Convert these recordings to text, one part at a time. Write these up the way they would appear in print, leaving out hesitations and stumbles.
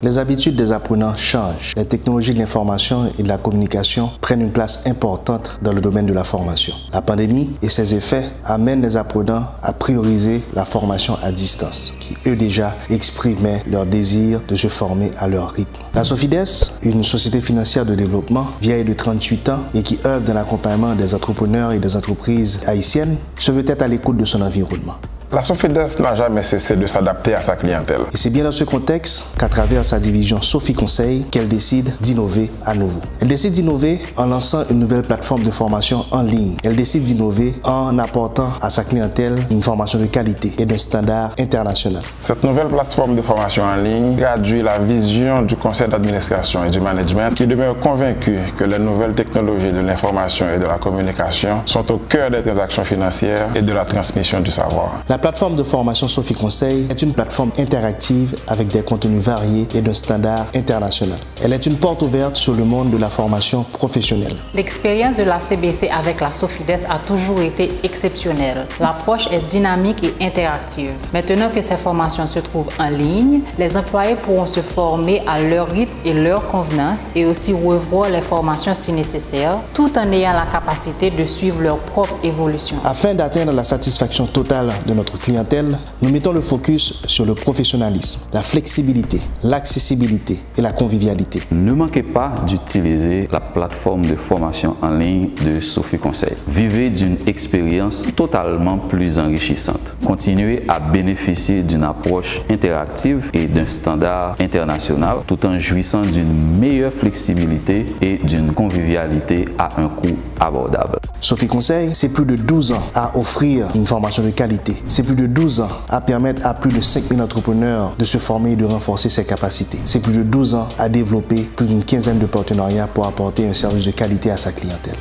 Les habitudes des apprenants changent. Les technologies de l'information et de la communication prennent une place importante dans le domaine de la formation. La pandémie et ses effets amènent les apprenants à prioriser la formation à distance, qui eux déjà exprimaient leur désir de se former à leur rythme. La Sofides, une société financière de développement vieille de 38 ans et qui œuvre dans l'accompagnement des entrepreneurs et des entreprises haïtiennes, se veut être à l'écoute de son environnement. La Sofides n'a jamais cessé de s'adapter à sa clientèle. Et c'est bien dans ce contexte qu'à travers sa division Sophie Conseil, qu'elle décide d'innover à nouveau. Elle décide d'innover en lançant une nouvelle plateforme de formation en ligne. Elle décide d'innover en apportant à sa clientèle une formation de qualité et d'un standard international. Cette nouvelle plateforme de formation en ligne traduit la vision du conseil d'administration et du management qui demeure convaincu que les nouvelles technologies de l'information et de la communication sont au cœur des transactions financières et de la transmission du savoir. La plateforme de formation Sophie Conseil est une plateforme interactive avec des contenus variés et d'un standard international. Elle est une porte ouverte sur le monde de la formation professionnelle. L'expérience de la CBC avec la Sofides a toujours été exceptionnelle. L'approche est dynamique et interactive. Maintenant que ces formations se trouvent en ligne, les employés pourront se former à leur rythme et leur convenance et aussi revoir les formations si nécessaire, tout en ayant la capacité de suivre leur propre évolution. Afin d'atteindre la satisfaction totale de notre clientèle, nous mettons le focus sur le professionnalisme, la flexibilité, l'accessibilité et la convivialité. Ne manquez pas d'utiliser la plateforme de formation en ligne de Sophie Conseil. Vivez d'une expérience totalement plus enrichissante. Continuez à bénéficier d'une approche interactive et d'un standard international tout en jouissant d'une meilleure flexibilité et d'une convivialité à un coût abordable. Sophie Conseil, c'est plus de 12 ans à offrir une formation de qualité. C'est plus de 12 ans à permettre à plus de 5000 entrepreneurs de se former et de renforcer ses capacités. C'est plus de 12 ans à développer plus d'une quinzaine de partenariats pour apporter un service de qualité à sa clientèle.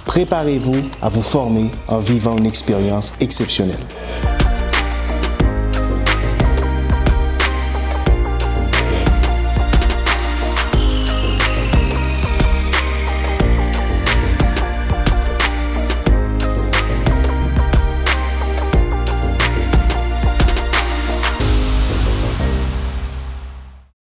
Préparez-vous à vous former en vivant une expérience exceptionnelle.